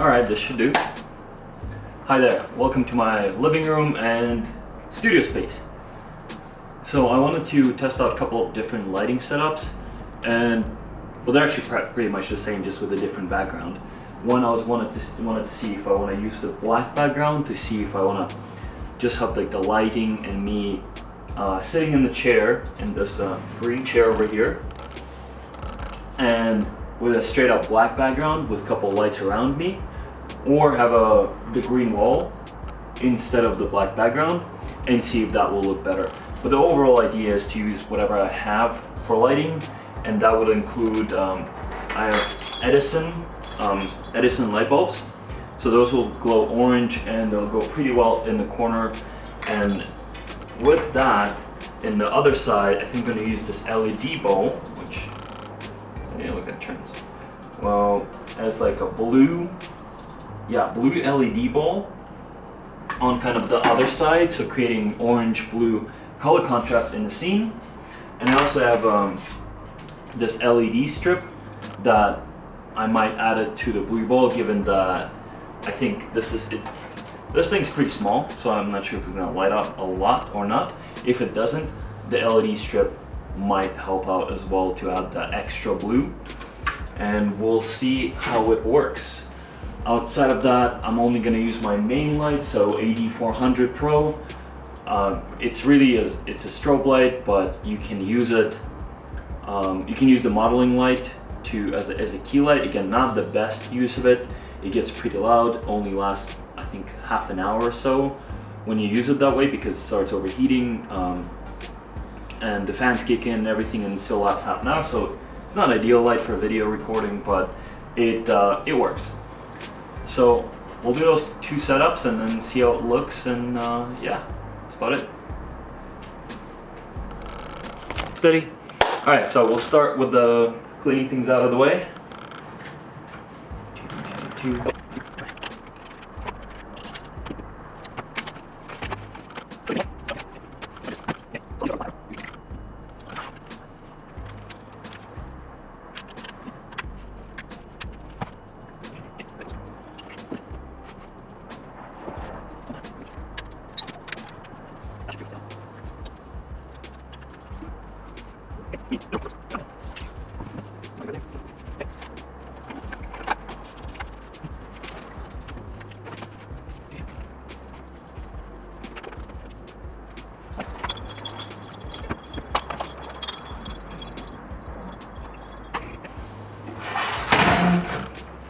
Alright, this should do. Hi there, welcome to my living room and studio space. So I wanted to test out a couple of different lighting setups, and well, they're actually pretty much the same, just with a different background. One, I wanted to see if I want to use the black background to see if I want to just have like the lighting and me sitting in the chair, in this green chair over here, and with a straight up black background with a couple lights around me, or have the green wall instead of the black background, and see if that will look better. But the overall idea is to use whatever I have for lighting, and that would include I have Edison light bulbs. So those will glow orange and they'll go pretty well in the corner. And with that, in the other side, I think I'm going to use this LED bulb, which, yeah, look at it turns. Well, as like a blue LED bulb on kind of the other side, so creating orange-blue color contrast in the scene. And I also have this LED strip that I might add it to the blue bulb, given that I think this thing's pretty small, so I'm not sure if it's gonna light up a lot or not. If it doesn't, the LED strip might help out as well to add the extra blue, and we'll see how it works. Outside of that, I'm only gonna use my main light, so AD400 Pro. It's a strobe light, but you can use it. You can use the modeling light as a key light. Again, not the best use of it. It gets pretty loud. Only lasts, I think, half an hour or so when you use it that way, because it starts overheating, and the fans kick in and everything, and it still lasts half an hour. So it's not an ideal light for video recording, but it works. So we'll do those two setups and then see how it looks, and yeah, that's about it. Steady. Alright, so we'll start with the cleaning things out of the way.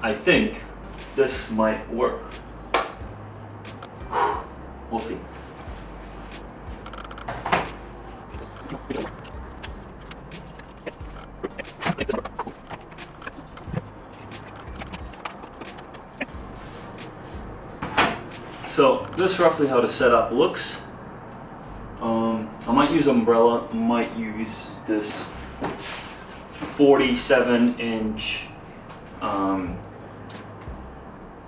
I think this might work. We'll see. So this is roughly how the setup looks. I might use umbrella, might use this 47-inch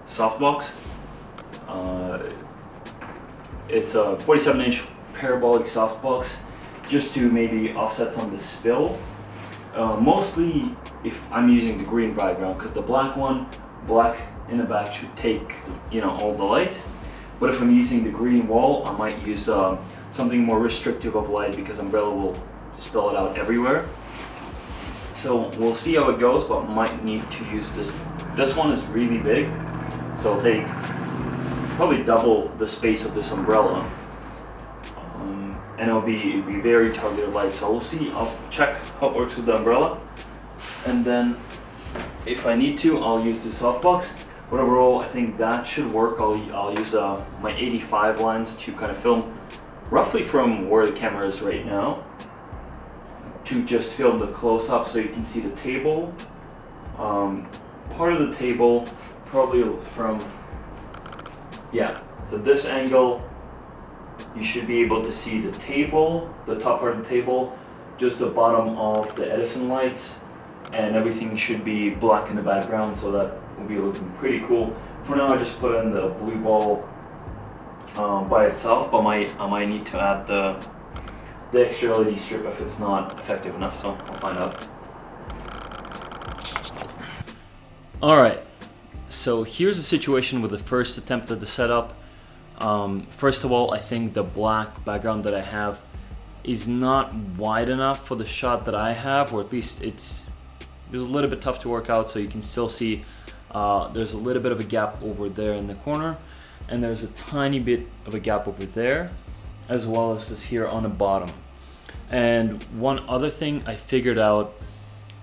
softbox. It's a 47-inch parabolic softbox, just to maybe offset some of the spill. Mostly if I'm using the green background, because the black in the back should take, all the light. But if I'm using the green wall, I might use something more restrictive of light, because umbrella will spill it out everywhere. So we'll see how it goes, but might need to use this. This one is really big, so I'll take probably double the space of this umbrella, and it'll be very targeted light. So we'll see. I'll check how it works with the umbrella, and then if I need to, I'll use the softbox. But overall, I think that should work. I'll use my 85 lens to kind of film roughly from where the camera is right now, to just film the close-up so you can see the table. Part of the table, probably from, so this angle, you should be able to see the table, the top part of the table, just the bottom of the Edison lights, and everything should be black in the background, so that will be looking pretty cool. For now, I just put in the blue bulb by itself, but I might need to add the extra LED strip if it's not effective enough, so I'll find out. Alright, So here's the situation with the first attempt at the setup. First of all, I think the black background that I have is not wide enough for the shot that I have, or at least it's a little bit tough to work out. So you can still see there's a little bit of a gap over there in the corner, and there's a tiny bit of a gap over there, as well as this here on the bottom. And one other thing I figured out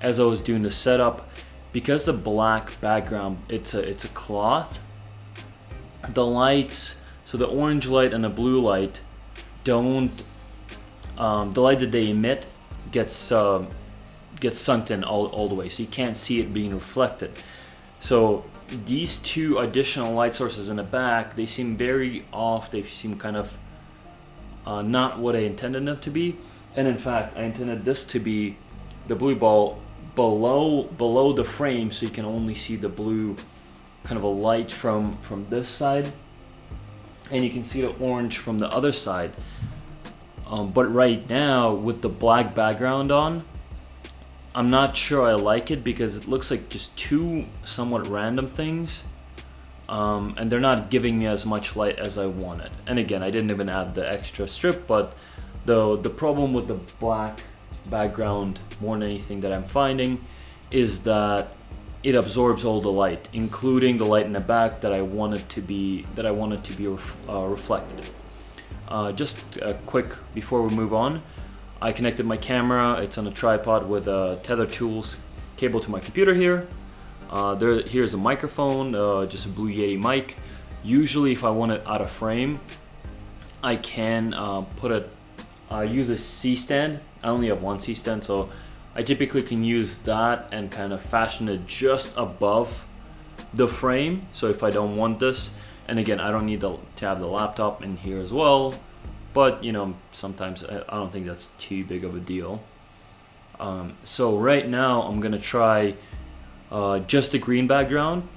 as I was doing the setup, because the black background, it's a cloth, the lights, so the orange light and the blue light don't, the light that they emit gets sunk in all the way, so you can't see it being reflected. So these two additional light sources in the back, they seem very off. They seem kind of not what I intended them to be. And in fact, I intended this to be the blue ball below the frame, so you can only see the blue kind of a light from this side, and you can see the orange from the other side. But right now, with the black background on, I'm not sure I like it, because it looks like just two somewhat random things, and they're not giving me as much light as I wanted. And again, I didn't even add the extra strip, but the problem with the black background, more than anything that I'm finding, is that it absorbs all the light, including the light in the back that I wanted to be reflected. Just quick before we move on, I connected my camera. It's on a tripod with a tether tools cable to my computer here. Here's a microphone, just a Blue Yeti mic. Usually, if I want it out of frame, I can use a C-stand. I only have one C-stand, so I typically can use that and kind of fashion it just above the frame. So if I don't want this, and again, I don't need to have the laptop in here as well, but you know, sometimes I don't think that's too big of a deal. So right now I'm gonna try just a green background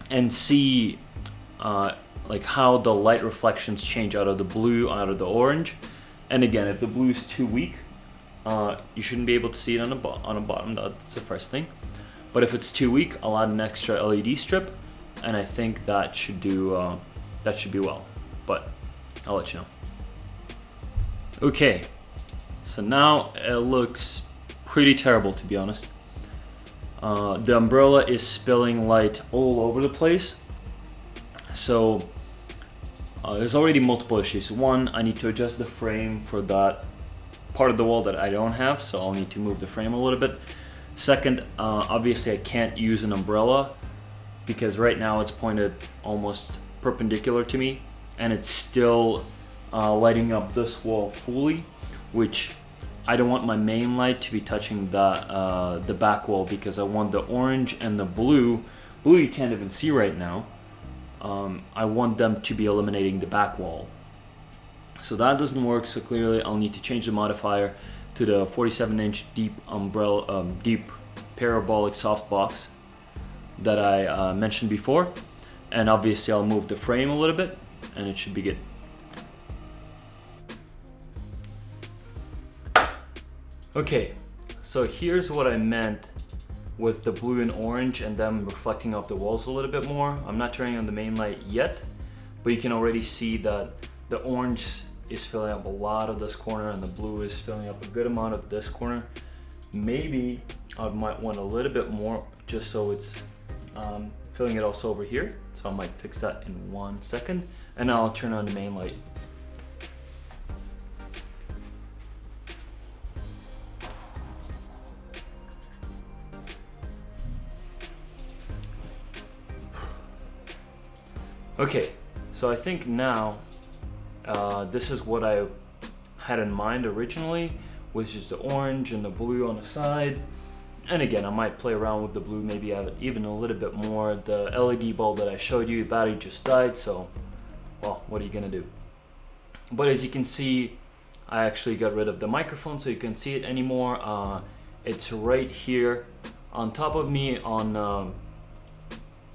and see like how the light reflections change out of the blue, out of the orange. And again, if the blue is too weak, you shouldn't be able to see it on the bottom. That's the first thing. But if it's too weak, I'll add an extra LED strip, and I think that should do that should be well. But I'll let you know. Okay, so now it looks pretty terrible, to be honest. The umbrella is spilling light all over the place. So there's already multiple issues. One, I need to adjust the frame for that part of the wall that I don't have, so I'll need to move the frame a little bit. Second, obviously I can't use an umbrella because right now it's pointed almost perpendicular to me, and it's still lighting up this wall fully, which I don't want my main light to be touching the back wall, because I want the orange and the blue you can't even see right now. I want them to be illuminating the back wall. So that doesn't work, so clearly I'll need to change the modifier to the 47-inch deep umbrella, deep parabolic softbox that I mentioned before. And obviously I'll move the frame a little bit and it should be good. Okay, so here's what I meant with the blue and orange and them reflecting off the walls a little bit more. I'm not turning on the main light yet, but you can already see that the orange is filling up a lot of this corner and the blue is filling up a good amount of this corner. Maybe I might want a little bit more just so it's filling it also over here. So I might fix that in 1 second, and I'll turn on the main light. Okay, so I think now this is what I had in mind originally, which is the orange and the blue on the side. And again, I might play around with the blue, maybe have it even a little bit more. The LED bulb that I showed you, the battery just died, so, well, what are you gonna do? But as you can see, I actually got rid of the microphone so you can see it anymore. It's right here on top of me on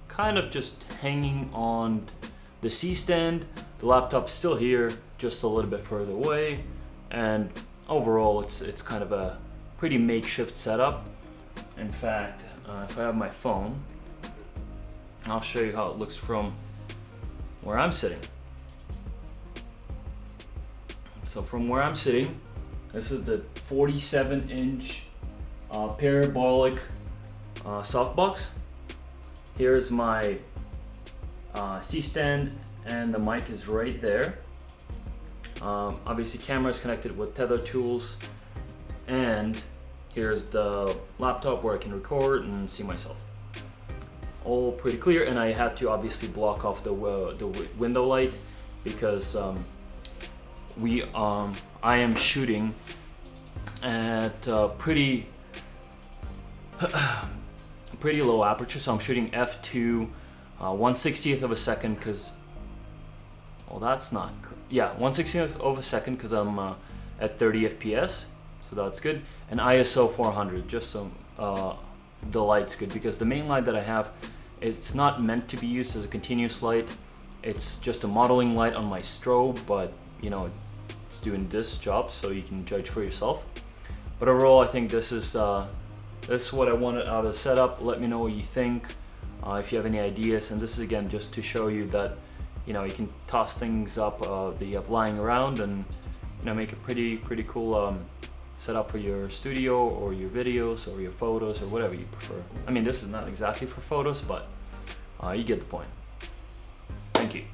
kind of just hanging on the C-stand. The laptop's still here, just a little bit further away, and overall it's kind of a pretty makeshift setup. In fact, if I have my phone, I'll show you how it looks from where I'm sitting. So from where I'm sitting, this is the 47-inch parabolic softbox. Here's my C-stand, and the mic is right there. Obviously camera is connected with tether tools, and here's the laptop where I can record and see myself. All pretty clear, and I had to obviously block off the window light because I am shooting at pretty low aperture, so I'm shooting f2 1/60th of a second because, well, that's not, yeah, 1/60th of a second because I'm at 30 FPS, so that's good. And ISO 400, just so the light's good, because the main light that I have, it's not meant to be used as a continuous light. It's just a modeling light on my strobe, but you know, it's doing this job, so you can judge for yourself. But overall, I think this is what I wanted out of the setup. Let me know what you think, if you have any ideas. And this is again just to show you that, you know, you can toss things up that you have lying around and, you know, make a pretty cool setup for your studio or your videos or your photos or whatever you prefer. I mean, this is not exactly for photos, but you get the point. Thank you.